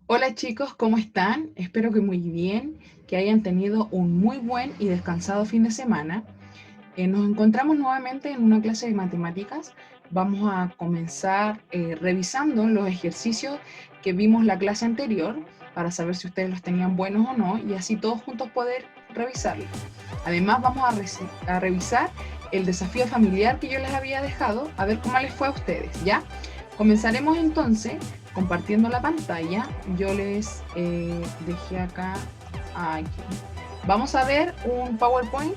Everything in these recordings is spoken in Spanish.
Hola chicos, ¿cómo están? Espero que muy bien, que hayan tenido un muy buen y descansado fin de semana. Nos encontramos nuevamente en una clase de matemáticas. Vamos a comenzar revisando los ejercicios que vimos la clase anterior para saber si ustedes los tenían buenos o no y así todos juntos poder revisarlos. Además vamos a revisar el desafío familiar que yo les había dejado, a ver cómo les fue a ustedes, ¿ya? Comenzaremos entonces compartiendo la pantalla. Yo les dejé acá, aquí. Vamos a ver un PowerPoint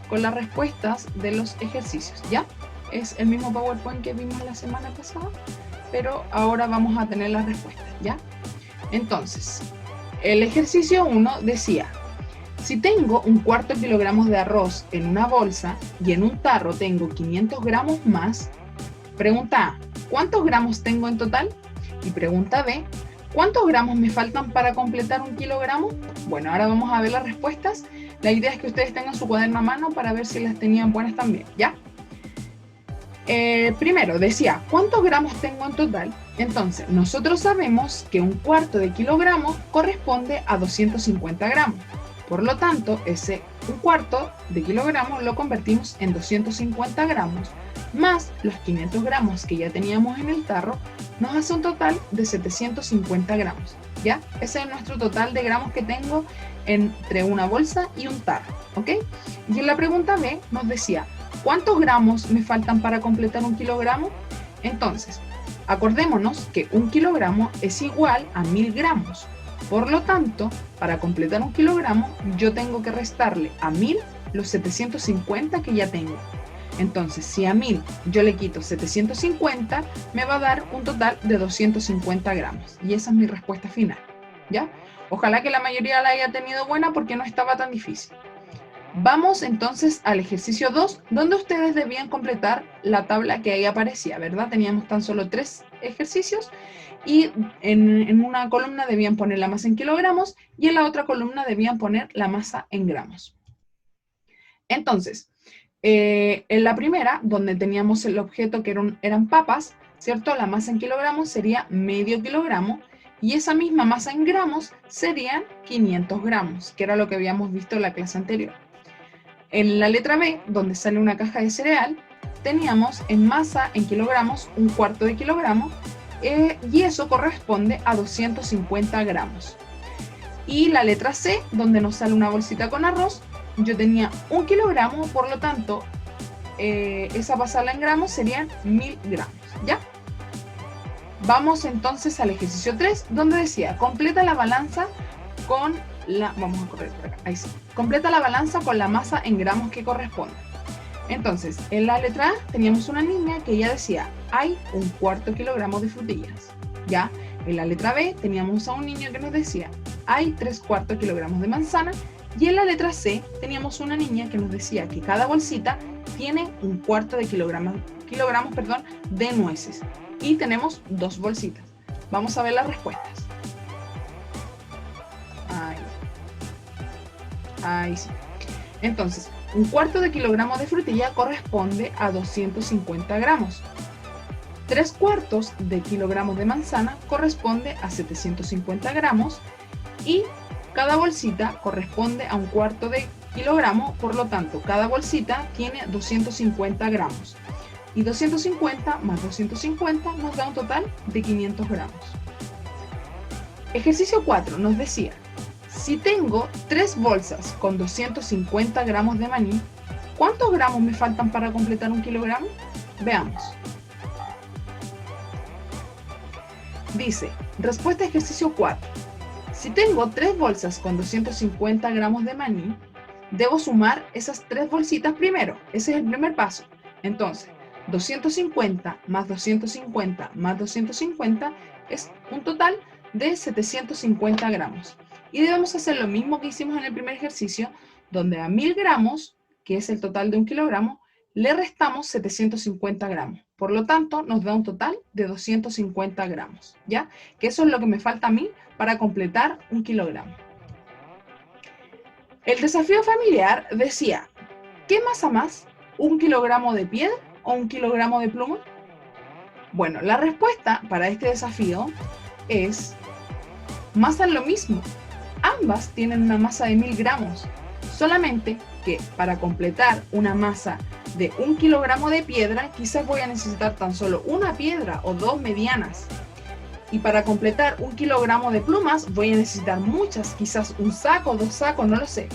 con las respuestas de los ejercicios, ¿ya? Es el mismo PowerPoint que vimos la semana pasada, pero ahora vamos a tener las respuestas, ¿ya? Entonces, el ejercicio 1 decía, si tengo un cuarto de kilogramos de arroz en una bolsa y en un tarro tengo 500 gramos más, pregunta A, ¿cuántos gramos tengo en total? Y pregunta B, ¿cuántos gramos me faltan para completar un kilogramo? Bueno, ahora vamos a ver las respuestas. La idea es que ustedes tengan su cuaderno a mano para ver si las tenían buenas también, ¿ya? Primero, decía, ¿cuántos gramos tengo en total? Entonces, nosotros sabemos que un cuarto de kilogramo corresponde a 250 gramos. Por lo tanto, ese un cuarto de kilogramo lo convertimos en 250 gramos, más los 500 gramos que ya teníamos en el tarro, nos hace un total de 750 gramos. ¿Ya? Ese es nuestro total de gramos que tengo entre una bolsa y un tarro. ¿Ok? Y en la pregunta B nos decía, ¿cuántos gramos me faltan para completar un kilogramo? Entonces, acordémonos que un kilogramo es igual a 1000 gramos. Por lo tanto, para completar un kilogramo, yo tengo que restarle a 1000 los 750 que ya tengo. Entonces, si a 1000 yo le quito 750, me va a dar un total de 250 gramos. Y esa es mi respuesta final, ¿ya? Ojalá que la mayoría la haya tenido buena porque no estaba tan difícil. Vamos entonces al ejercicio 2, donde ustedes debían completar la tabla que ahí aparecía, ¿verdad? Teníamos tan solo 3 ejercicios y en una columna debían poner la masa en kilogramos y en la otra columna debían poner la masa en gramos. Entonces, en la primera, donde teníamos el objeto que eran papas, ¿cierto? La masa en kilogramos sería medio kilogramo y esa misma masa en gramos serían 500 gramos, que era lo que habíamos visto en la clase anterior. En la letra B, donde sale una caja de cereal, teníamos en masa en kilogramos un cuarto de kilogramo y eso corresponde a 250 gramos. Y la letra C, donde nos sale una bolsita con arroz, yo tenía 1 kilogramo, por lo tanto, esa pasarla en gramos serían 1000 gramos, ¿ya? Vamos entonces al ejercicio 3, donde decía, completa la balanza con la... Vamos a correr por acá, ahí sí. Completa la balanza con la masa en gramos que corresponde. Entonces, en la letra A teníamos una niña que ya decía, hay un cuarto kilogramo de frutillas, ¿ya? En la letra B teníamos a un niño que nos decía, hay 3/4 kilogramos de manzana, y en la letra C teníamos una niña que nos decía que cada bolsita tiene un cuarto de kilogramos de nueces. Y tenemos 2 bolsitas. Vamos a ver las respuestas. Ahí sí. Entonces, un cuarto de kilogramo de frutilla corresponde a 250 gramos. 3/4 de kilogramo de manzana corresponde a 750 gramos y cada bolsita corresponde a un cuarto de kilogramo, por lo tanto, cada bolsita tiene 250 gramos. Y 250 más 250 nos da un total de 500 gramos. Ejercicio 4 nos decía, si tengo 3 bolsas con 250 gramos de maní, ¿cuántos gramos me faltan para completar un kilogramo? Veamos. Dice, respuesta a ejercicio 4. Si tengo 3 bolsas con 250 gramos de maní, debo sumar esas 3 bolsitas primero. Ese es el primer paso. Entonces, 250 más 250 más 250 es un total de 750 gramos. Y debemos hacer lo mismo que hicimos en el primer ejercicio, donde a 1000 gramos, que es el total de un kilogramo, le restamos 750 gramos. Por lo tanto, nos da un total de 250 gramos, ¿ya? Que eso es lo que me falta a mí para completar un kilogramo. El desafío familiar decía, ¿qué masa más? ¿1 kilogramo de piedra o 1 kilogramo de pluma? Bueno, la respuesta para este desafío es Masa es lo mismo. Ambas tienen una masa de 1000 gramos. Solamente que para completar una masa de 1 kilogramo de piedra, quizás voy a necesitar tan solo una piedra o 2 medianas. Y para completar 1 kilogramo de plumas, voy a necesitar muchas, quizás un saco, 2 sacos, no lo sé.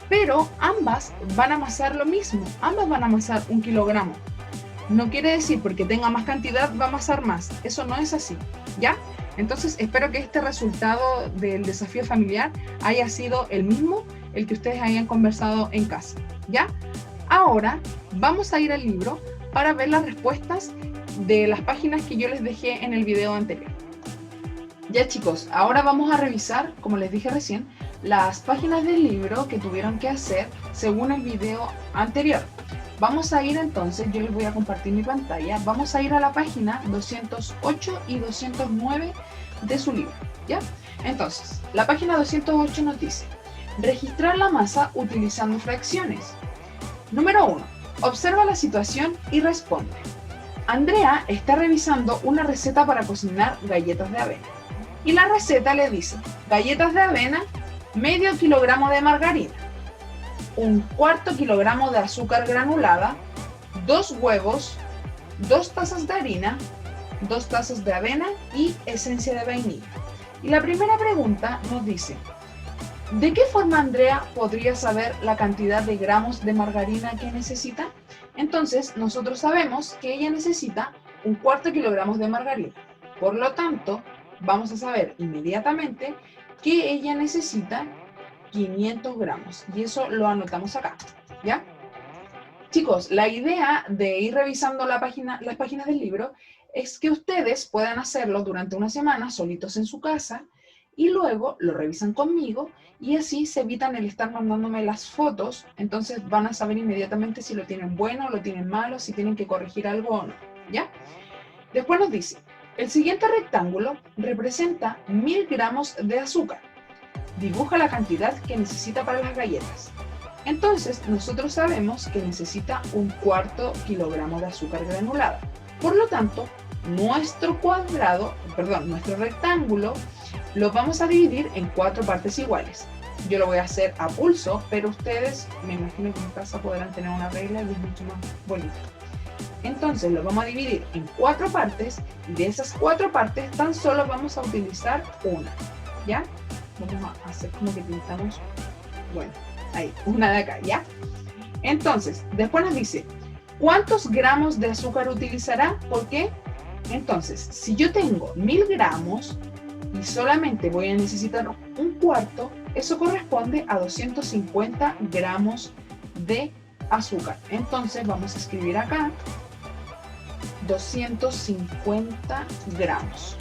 Pero ambas van a amasar lo mismo, ambas van a amasar 1 kilogramo. No quiere decir porque tenga más cantidad va a amasar más, eso no es así, ¿ya? Entonces espero que este resultado del desafío familiar haya sido el mismo, el que ustedes hayan conversado en casa, ¿ya? Ahora vamos a ir al libro para ver las respuestas de las páginas que yo les dejé en el video anterior. Ya chicos, ahora vamos a revisar, como les dije recién, las páginas del libro que tuvieron que hacer según el video anterior. Vamos a ir entonces, yo les voy a compartir mi pantalla, vamos a ir a la página 208 y 209 de su libro, ¿ya? Entonces, la página 208 nos dice, registrar la masa utilizando fracciones. Número 1. Observa la situación y responde. Andrea está revisando una receta para cocinar galletas de avena. Y la receta le dice, galletas de avena, medio kilogramo de margarina, 1/4 kilogramo de azúcar granulada, 2 huevos, 2 tazas de harina, 2 tazas de avena y esencia de vainilla. Y la primera pregunta nos dice, ¿de qué forma Andrea podría saber la cantidad de gramos de margarina que necesita? Entonces, nosotros sabemos que ella necesita 1/4 kilogramo de margarina. Por lo tanto, vamos a saber inmediatamente que ella necesita 500 gramos. Y eso lo anotamos acá, ¿ya? Chicos, la idea de ir revisando las páginas del libro es que ustedes puedan hacerlo durante una semana solitos en su casa y luego lo revisan conmigo y así se evitan el estar mandándome las fotos, entonces van a saber inmediatamente si lo tienen bueno, lo tienen malo, si tienen que corregir algo o no, ¿ya? Después nos dice, el siguiente rectángulo representa 1000 gramos de azúcar. Dibuja la cantidad que necesita para las galletas. Entonces, nosotros sabemos que necesita 1/4 kilogramo de azúcar granulada. Por lo tanto, nuestro rectángulo lo vamos a dividir en 4 partes iguales. Yo lo voy a hacer a pulso, pero ustedes, me imagino que en casa podrán tener una regla y es mucho más bonito. Entonces lo vamos a dividir en 4 partes y de esas 4 partes tan solo vamos a utilizar una, ¿ya? Vamos a hacer como que pintamos, bueno, ahí, una de acá, ¿ya? Entonces, después nos dice, ¿cuántos gramos de azúcar utilizará? ¿Por qué? Entonces, si yo tengo 1000 gramos y solamente voy a necesitar 1/4, eso corresponde a 250 gramos de azúcar. Entonces vamos a escribir acá 250 gramos.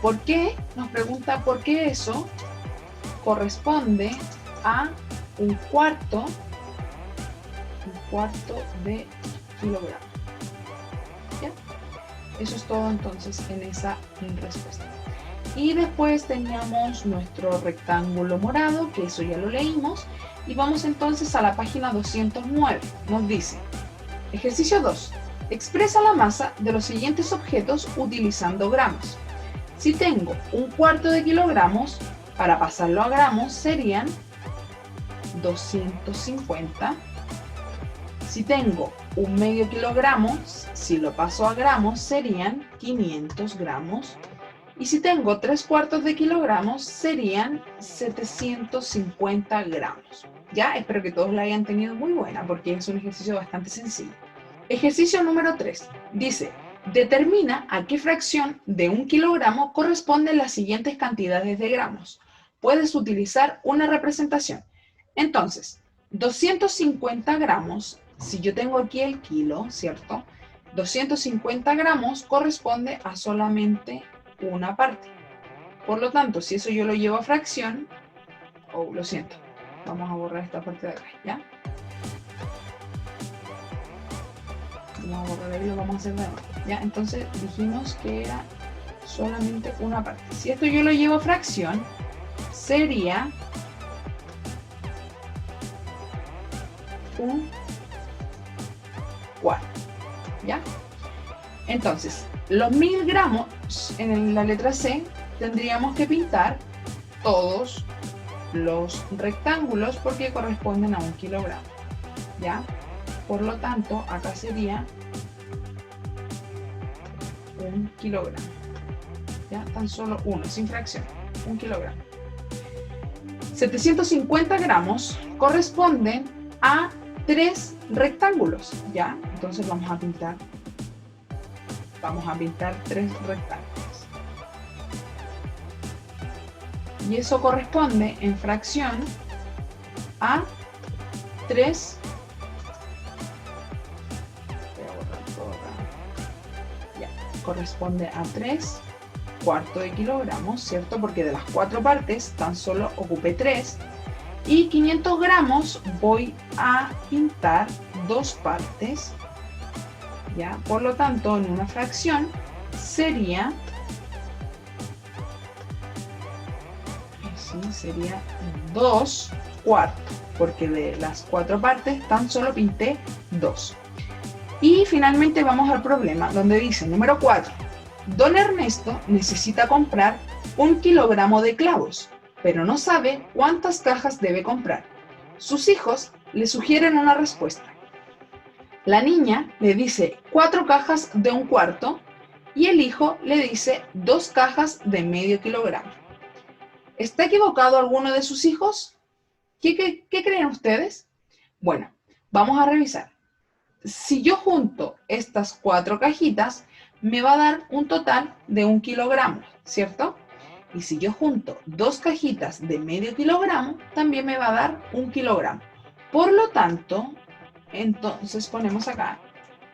¿Por qué? Nos pregunta por qué eso corresponde a 1/4 de kilogramo. ¿Ya? Eso es todo entonces en esa respuesta. Y después teníamos nuestro rectángulo morado, que eso ya lo leímos. Y vamos entonces a la página 209. Nos dice, ejercicio 2. Expresa la masa de los siguientes objetos utilizando gramos. Si tengo 1/4 de kilogramos, para pasarlo a gramos serían 250. Si tengo 1/2 kilogramo, si lo paso a gramos serían 500 gramos. Y si tengo 3/4 de kilogramos, serían 750 gramos. Ya, espero que todos la hayan tenido muy buena, porque es un ejercicio bastante sencillo. Ejercicio número 3. Dice, determina a qué fracción de 1 kilogramo corresponden las siguientes cantidades de gramos. Puedes utilizar una representación. Entonces, 250 gramos, si yo tengo aquí el kilo, ¿cierto? 250 gramos corresponde a solamente una parte. Por lo tanto, si eso yo lo llevo a fracción, lo siento, vamos a borrar esta parte de acá, ¿ya? Vamos a borrar ahí, lo vamos a hacer de nuevo, ¿ya? Entonces dijimos que era solamente una parte. Si esto yo lo llevo a fracción, sería 1/4, ¿ya? Entonces, los 1000 gramos en la letra C tendríamos que pintar todos los rectángulos porque corresponden a 1 kilogramo, ¿ya? Por lo tanto, acá sería 1 kilogramo, ¿ya? Tan solo uno, sin fracción, 1 kilogramo. 750 gramos corresponden a 3 rectángulos, ¿ya? Entonces vamos a pintar 3 rectángulos. Y eso corresponde en fracción a 3. Ya, corresponde a 3 cuartos de kilogramos, ¿cierto? Porque de las 4 partes tan solo ocupé 3. Y 500 gramos voy a pintar 2 partes, ¿ya? Por lo tanto, en una fracción sería 2 cuartos, porque de las 4 partes tan solo pinté 2. Y finalmente vamos al problema, donde dice, número 4, don Ernesto necesita comprar 1 kilogramo de clavos, pero no sabe cuántas cajas debe comprar. Sus hijos le sugieren una respuesta. La niña le dice 4 cajas de 1 cuarto y el hijo le dice 2 cajas de medio kilogramo. ¿Está equivocado alguno de sus hijos? ¿Qué creen ustedes? Bueno, vamos a revisar. Si yo junto estas 4 cajitas, me va a dar un total de 1 kilogramo, ¿cierto? Y si yo junto 2 cajitas de medio kilogramo, también me va a dar 1 kilogramo. Por lo tanto, entonces ponemos acá,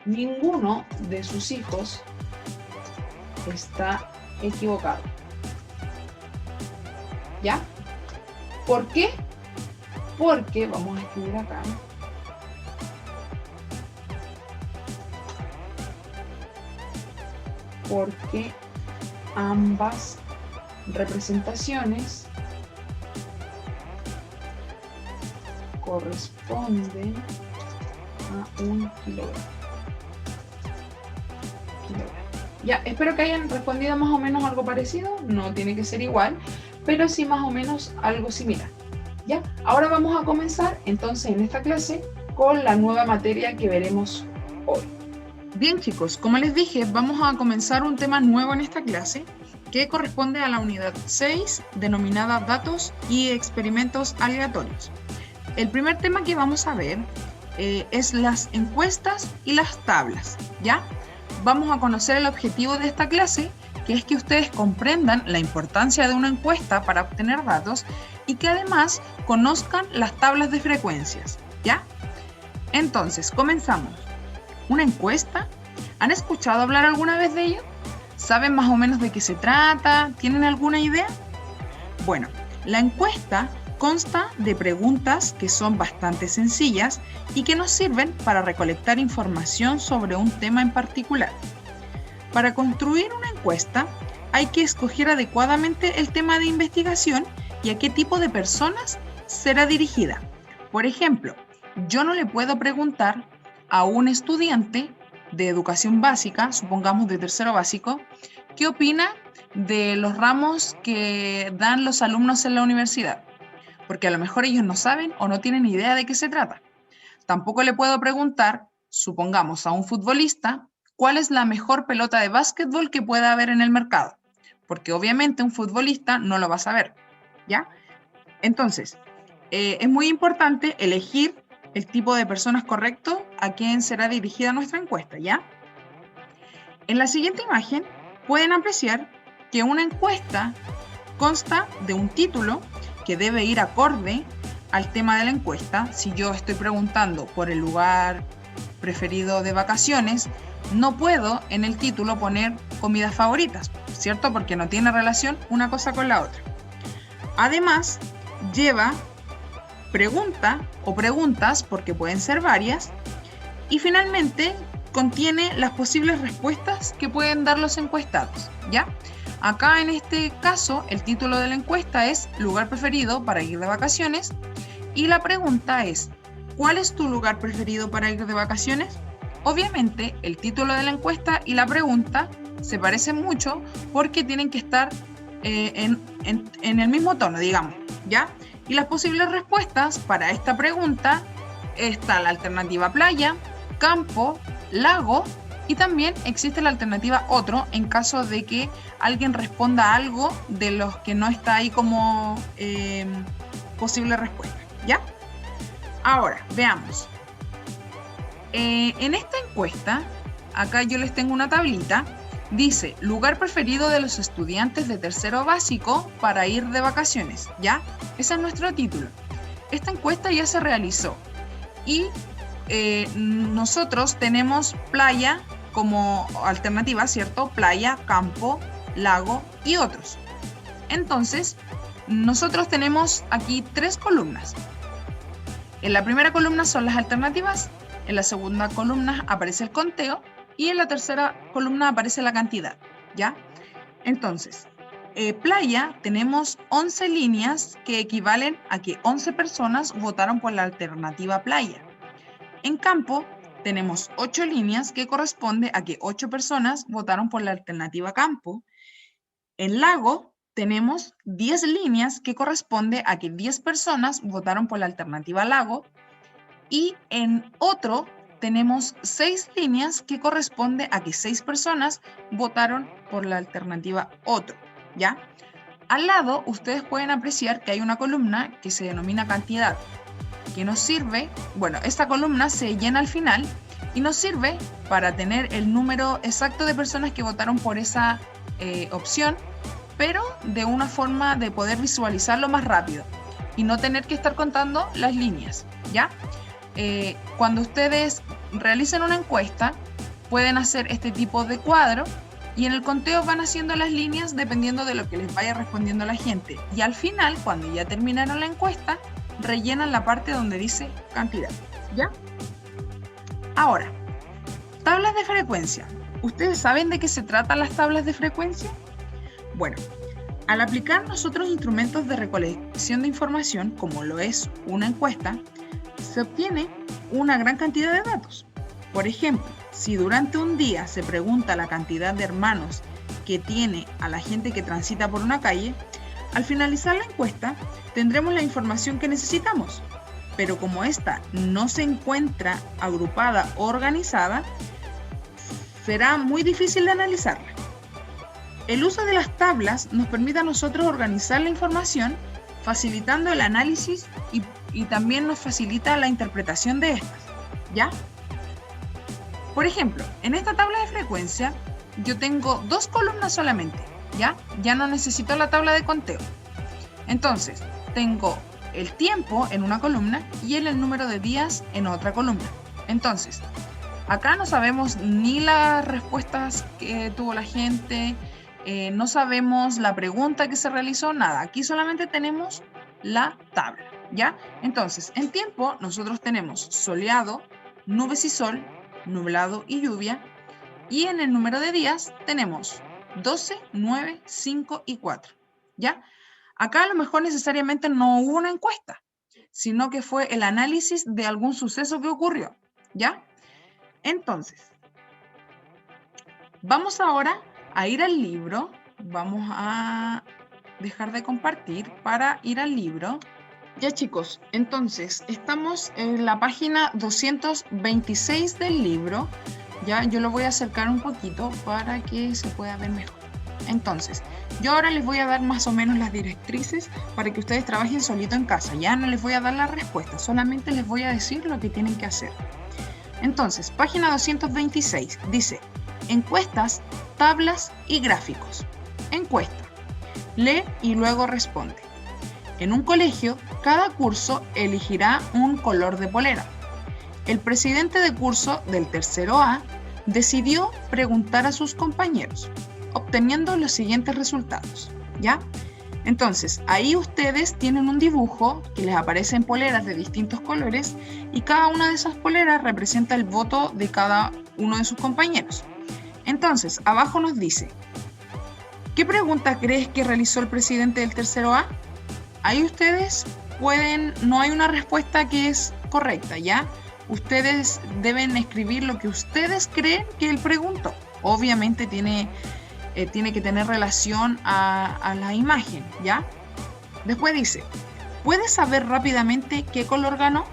ninguno de sus hijos está equivocado. ¿Ya? ¿Por qué? Porque, vamos a escribir acá, porque ambas representaciones corresponden a 1 kilogramo. Ya, espero que hayan respondido más o menos algo parecido, no tiene que ser igual, pero sí más o menos algo similar. ¿Ya? Ahora vamos a comenzar entonces en esta clase con la nueva materia que veremos hoy. Bien chicos, como les dije, vamos a comenzar un tema nuevo en esta clase que corresponde a la unidad 6 denominada Datos y Experimentos Aleatorios. El primer tema que vamos a ver es las encuestas y las tablas, ¿ya? Vamos a conocer el objetivo de esta clase, que es que ustedes comprendan la importancia de una encuesta para obtener datos y que además conozcan las tablas de frecuencias, ¿ya? Entonces, comenzamos. ¿Una encuesta? ¿Han escuchado hablar alguna vez de ello? ¿Saben más o menos de qué se trata? ¿Tienen alguna idea? Bueno, la encuesta consta de preguntas que son bastante sencillas y que nos sirven para recolectar información sobre un tema en particular. Para construir una encuesta hay que escoger adecuadamente el tema de investigación y a qué tipo de personas será dirigida. Por ejemplo, yo no le puedo preguntar a un estudiante de educación básica, supongamos de tercero básico, ¿qué opina de los ramos que dan los alumnos en la universidad? Porque a lo mejor ellos no saben o no tienen idea de qué se trata. Tampoco le puedo preguntar, supongamos a un futbolista, ¿cuál es la mejor pelota de básquetbol que pueda haber en el mercado? Porque obviamente un futbolista no lo va a saber, ¿ya? Entonces, es muy importante elegir el tipo de personas correcto a quien será dirigida nuestra encuesta, ¿ya? En la siguiente imagen pueden apreciar que una encuesta consta de un título que debe ir acorde al tema de la encuesta. Si yo estoy preguntando por el lugar preferido de vacaciones, no puedo en el título poner comidas favoritas, ¿cierto? Porque no tiene relación una cosa con la otra. Además, lleva pregunta o preguntas, porque pueden ser varias, y finalmente contiene las posibles respuestas que pueden dar los encuestados, ¿ya? Acá en este caso el título de la encuesta es lugar preferido para ir de vacaciones y la pregunta es ¿cuál es tu lugar preferido para ir de vacaciones? Obviamente el título de la encuesta y la pregunta se parecen mucho porque tienen que estar en el mismo tono, digamos, ¿ya? Y las posibles respuestas para esta pregunta está la alternativa playa, campo, lago, y también existe la alternativa otro en caso de que alguien responda algo de los que no está ahí como posible respuesta, ¿ya? Ahora, veamos. En esta encuesta, acá yo les tengo una tablita, dice, lugar preferido de los estudiantes de tercero básico para ir de vacaciones, ¿ya? Ese es nuestro título. Esta encuesta ya se realizó y nosotros tenemos playa como alternativa, ¿cierto? Playa, campo, lago y otros. Entonces, nosotros tenemos aquí 3 columnas. En la primera columna son las alternativas, en la segunda columna aparece el conteo y en la tercera columna aparece la cantidad, ¿ya? Entonces, playa tenemos 11 líneas que equivalen a que 11 personas votaron por la alternativa playa. En campo tenemos 8 líneas que corresponde a que 8 personas votaron por la alternativa campo. En lago tenemos 10 líneas que corresponde a que 10 personas votaron por la alternativa lago. Y en otro tenemos 6 líneas que corresponde a que 6 personas votaron por la alternativa otro, ¿ya? Al lado ustedes pueden apreciar que hay una columna que se denomina cantidad, que nos sirve, bueno, esta columna se llena al final y nos sirve para tener el número exacto de personas que votaron por esa opción, pero de una forma de poder visualizarlo más rápido y no tener que estar contando las líneas, ¿ya? Cuando ustedes realicen una encuesta, pueden hacer este tipo de cuadro y en el conteo van haciendo las líneas dependiendo de lo que les vaya respondiendo la gente. Y al final, cuando ya terminaron la encuesta, rellenan la parte donde dice cantidad, ¿ya? Ahora, tablas de frecuencia. ¿Ustedes saben de qué se tratan las tablas de frecuencia? Bueno, al aplicar nosotros instrumentos de recolección de información, como lo es una encuesta, se obtiene una gran cantidad de datos. Por ejemplo, si durante un día se pregunta la cantidad de hermanos que tiene a la gente que transita por una calle, al finalizar la encuesta tendremos la información que necesitamos, pero como esta no se encuentra agrupada o organizada, será muy difícil de analizarla. El uso de las tablas nos permite a nosotros organizar la información, facilitando el análisis y también nos facilita la interpretación de estas, ¿ya? Por ejemplo, en esta tabla de frecuencia yo tengo 2 columnas solamente, ¿ya? Ya no necesito la tabla de conteo. Entonces, tengo el tiempo en una columna y el número de días en otra columna. Entonces, acá no sabemos ni las respuestas que tuvo la gente, no sabemos la pregunta que se realizó, nada. Aquí solamente tenemos la tabla, ¿ya? Entonces, en tiempo nosotros tenemos soleado, nubes y sol, nublado y lluvia. Y en el número de días tenemos 12, 9, 5 y 4, ¿ya? Acá a lo mejor necesariamente no hubo una encuesta, sino que fue el análisis de algún suceso que ocurrió, ¿ya? Entonces, vamos ahora a ir al libro. Vamos a dejar de compartir para ir al libro. Ya chicos, entonces estamos en la página 226 del libro. Ya, yo lo voy a acercar un poquito para que se pueda ver mejor. Entonces, yo ahora les voy a dar más o menos las directrices para que ustedes trabajen solito en casa. Ya no les voy a dar la respuesta, solamente les voy a decir lo que tienen que hacer. Entonces, página 226 dice, encuestas, tablas y gráficos. Encuesta. Lee y luego responde. En un colegio, cada curso elegirá un color de polera. El presidente de curso del tercero A decidió preguntar a sus compañeros, obteniendo los siguientes resultados, ¿ya? Entonces, ahí ustedes tienen un dibujo que les aparece en poleras de distintos colores y cada una de esas poleras representa el voto de cada uno de sus compañeros. Entonces, abajo nos dice, ¿qué pregunta crees que realizó el presidente del tercero A? Ahí ustedes pueden, no hay una respuesta que es correcta, ¿ya? Ustedes deben escribir lo que ustedes creen que él preguntó. Obviamente tiene tiene que tener relación a la imagen, ¿ya? Después dice, ¿puedes saber rápidamente qué color ganó?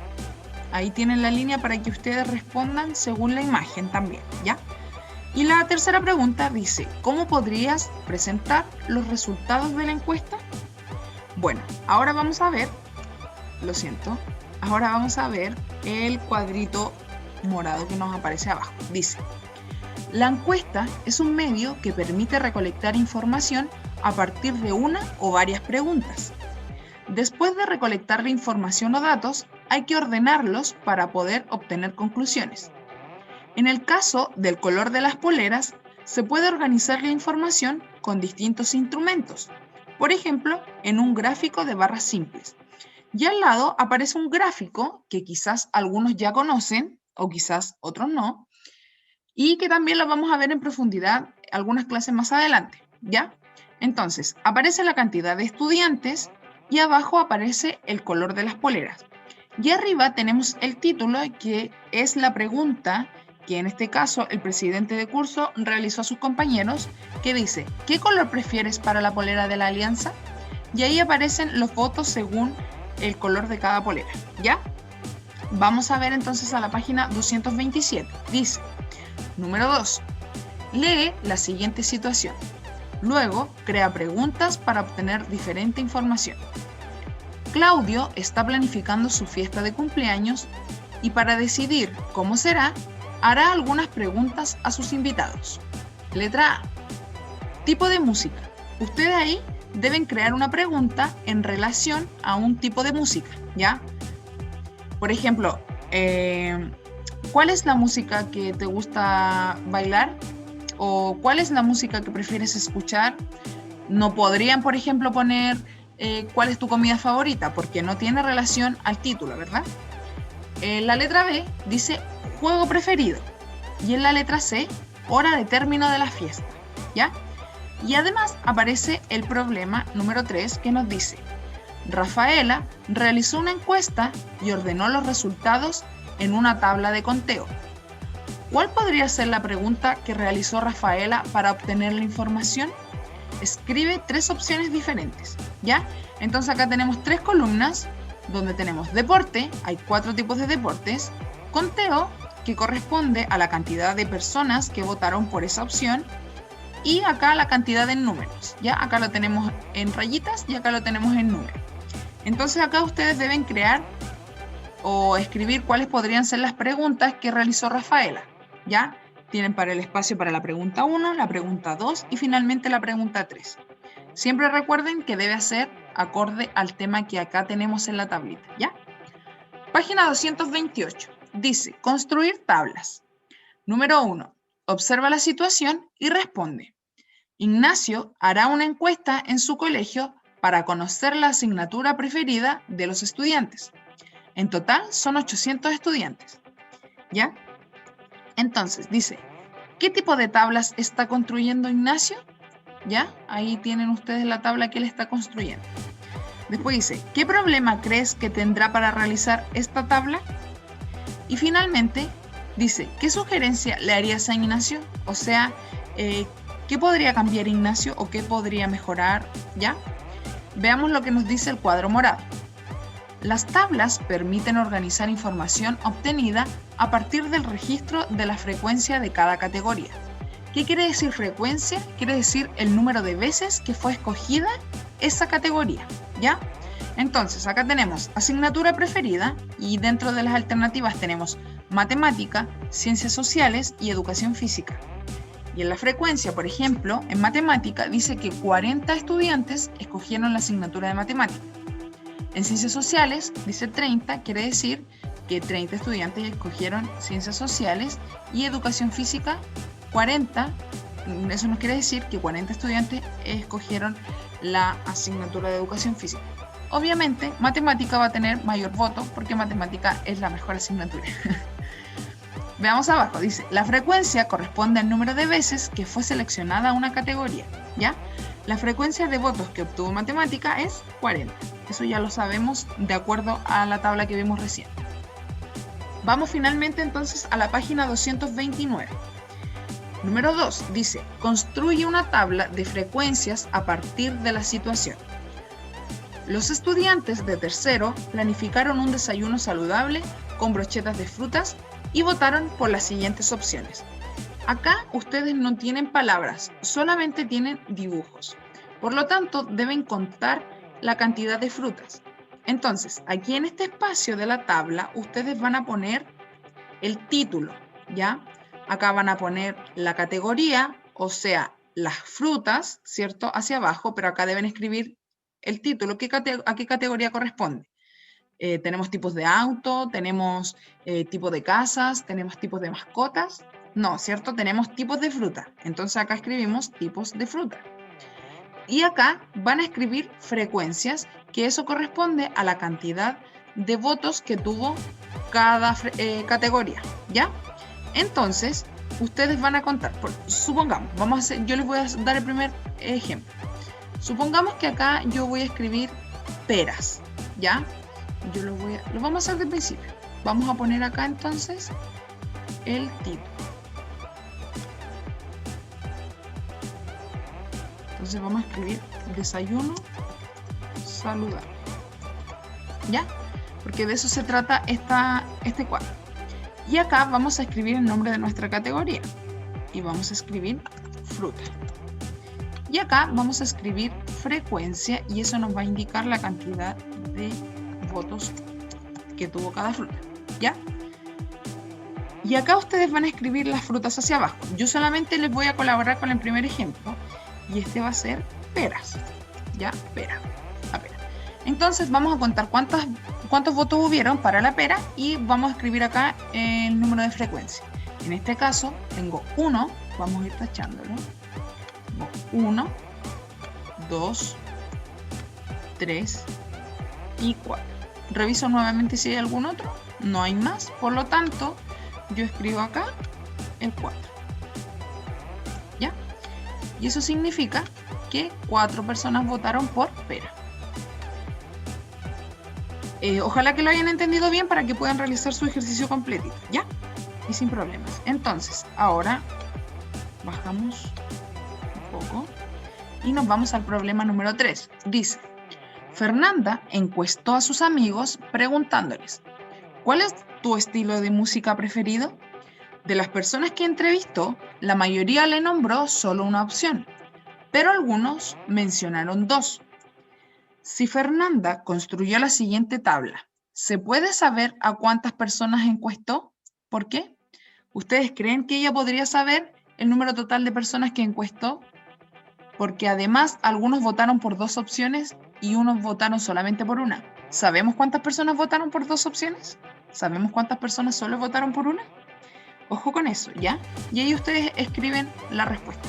Ahí tienen la línea para que ustedes respondan según la imagen también, ¿ya? Y la tercera pregunta dice, ¿cómo podrías presentar los resultados de la encuesta? Bueno, ahora vamos a ver, ahora vamos a ver el cuadrito morado que nos aparece abajo. Dice, la encuesta es un medio que permite recolectar información a partir de una o varias preguntas. Después de recolectar la información o datos, hay que ordenarlos para poder obtener conclusiones. En el caso del color de las poleras, se puede organizar la información con distintos instrumentos, por ejemplo, en un gráfico de barras simples. Y al lado aparece un gráfico que quizás algunos ya conocen, o quizás otros no, y que también lo vamos a ver en profundidad algunas clases más adelante, ¿ya? Entonces, aparece la cantidad de estudiantes y abajo aparece el color de las poleras. Y arriba tenemos el título, que es la pregunta que en este caso el presidente de curso realizó a sus compañeros, que dice, ¿qué color prefieres para la polera de la Alianza? Y ahí aparecen los votos según el color de cada polera, ¿ya? Vamos a ver entonces a la página 227. Dice, número 2, lee la siguiente situación. Luego, crea preguntas para obtener diferente información. Claudio está planificando su fiesta de cumpleaños y para decidir cómo será, hará algunas preguntas a sus invitados. Letra A. Tipo de música. Ustedes ahí deben crear una pregunta en relación a un tipo de música, ¿ya? Por ejemplo, ¿cuál es la música que te gusta bailar? ¿O cuál es la música que prefieres escuchar? No podrían, por ejemplo, poner ¿cuál es tu comida favorita? Porque no tiene relación al título, ¿verdad? La letra B dice juego preferido. Y en la letra C, hora de término de la fiesta, ¿ya? Y además aparece el problema número 3 que nos dice, Rafaela realizó una encuesta y ordenó los resultados en una tabla de conteo. ¿Cuál podría ser la pregunta que realizó Rafaela para obtener la información? Escribe 3 opciones diferentes, ¿ya? Entonces acá tenemos 3 columnas donde tenemos deporte, hay 4 tipos de deportes, conteo, que corresponde a la cantidad de personas que votaron por esa opción, y acá la cantidad en números, ¿ya? Acá lo tenemos en rayitas y acá lo tenemos en números. Entonces acá ustedes deben crear o escribir cuáles podrían ser las preguntas que realizó Rafaela, ¿ya? Tienen para el espacio para la pregunta 1, la pregunta 2 y finalmente la pregunta 3. Siempre recuerden que debe ser acorde al tema que acá tenemos en la tablita, ¿ya? Página 228. Dice, construir tablas. Número 1. Observa la situación y responde. Ignacio hará una encuesta en su colegio para conocer la asignatura preferida de los estudiantes. En total son 800 estudiantes, ¿ya? Entonces, dice, ¿qué tipo de tablas está construyendo Ignacio? ¿Ya? Ahí tienen ustedes la tabla que él está construyendo. Después dice, ¿qué problema crees que tendrá para realizar esta tabla? Y finalmente, dice, ¿qué sugerencia le harías a Ignacio? O sea, ¿qué podría cambiar Ignacio o qué podría mejorar? ¿Ya? Veamos lo que nos dice el cuadro morado. Las tablas permiten organizar información obtenida a partir del registro de la frecuencia de cada categoría. ¿Qué quiere decir frecuencia? Quiere decir el número de veces que fue escogida esa categoría, ¿ya? Entonces, acá tenemos asignatura preferida y dentro de las alternativas tenemos matemática, ciencias sociales y educación física. Y en la frecuencia, por ejemplo, en matemática dice que 40 estudiantes escogieron la asignatura de matemática. En ciencias sociales dice 30, quiere decir que 30 estudiantes escogieron ciencias sociales y educación física 40. Eso nos quiere decir que 40 estudiantes escogieron la asignatura de educación física. Obviamente, matemática va a tener mayor voto porque matemática es la mejor asignatura. Veamos abajo, dice, la frecuencia corresponde al número de veces que fue seleccionada una categoría, ¿ya? La frecuencia de votos que obtuvo matemática es 40. Eso ya lo sabemos de acuerdo a la tabla que vimos recién. Vamos finalmente entonces a la página 229. Número 2 dice, construye una tabla de frecuencias a partir de la situación. Los estudiantes de tercero planificaron un desayuno saludable con brochetas de frutas y votaron por las siguientes opciones. Acá ustedes no tienen palabras, solamente tienen dibujos. Por lo tanto, deben contar la cantidad de frutas. Entonces, aquí en este espacio de la tabla, ustedes van a poner el título, ¿ya? Acá van a poner la categoría, o sea, las frutas, ¿cierto? Hacia abajo, pero acá deben escribir el título, a qué categoría corresponde. Tenemos tipos de auto, tenemos tipos de casas, tenemos tipos de mascotas. No, ¿cierto? Tenemos tipos de fruta. Entonces acá escribimos tipos de fruta. Y acá van a escribir frecuencias, que eso corresponde a la cantidad de votos que tuvo cada categoría, ¿ya? Entonces, ustedes van a contar. Supongamos, yo les voy a dar el primer ejemplo. Supongamos que acá yo voy a escribir peras, ¿ya? Lo vamos a hacer de principio. Vamos a poner acá entonces el título. Entonces vamos a escribir desayuno saludable, ¿ya? Porque de eso se trata este cuadro. Y acá vamos a escribir el nombre de nuestra categoría. Y vamos a escribir fruta. Y acá vamos a escribir frecuencia y eso nos va a indicar la cantidad de votos que tuvo cada fruta, ¿ya? Y acá ustedes van a escribir las frutas hacia abajo. Yo solamente les voy a colaborar con el primer ejemplo. Y este va a ser peras, ¿ya? La pera. Entonces vamos a contar cuántos votos hubieron para la pera y vamos a escribir acá el número de frecuencia. En este caso tengo 1, vamos a ir tachándolo. 1, 2, 3 y 4. Reviso nuevamente si hay algún otro. No hay más, por lo tanto yo escribo acá el 4. ¿Ya? Y eso significa que 4 personas votaron por pera. Ojalá que lo hayan entendido bien para que puedan realizar su ejercicio completito, ¿ya? Y sin problemas. Entonces, ahora bajamos un poco y nos vamos al problema número 3. Dice, Fernanda encuestó a sus amigos preguntándoles, ¿cuál es tu estilo de música preferido? De las personas que entrevistó, la mayoría le nombró solo una opción, pero algunos mencionaron 2. Si Fernanda construyó la siguiente tabla, ¿se puede saber a cuántas personas encuestó? ¿Por qué? ¿Ustedes creen que ella podría saber el número total de personas que encuestó? Porque además algunos votaron por 2 opciones y unos votaron solamente por una. ¿Sabemos cuántas personas votaron por 2 opciones? ¿Sabemos cuántas personas solo votaron por una? Ojo con eso, ¿ya? Y ahí ustedes escriben la respuesta.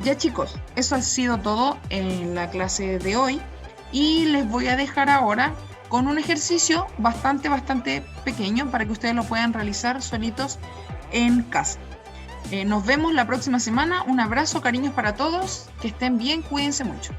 Ya chicos, eso ha sido todo en la clase de hoy. Y les voy a dejar ahora con un ejercicio bastante pequeño para que ustedes lo puedan realizar solitos en casa. Nos vemos la próxima semana. Un abrazo, cariños para todos. Que estén bien, cuídense mucho.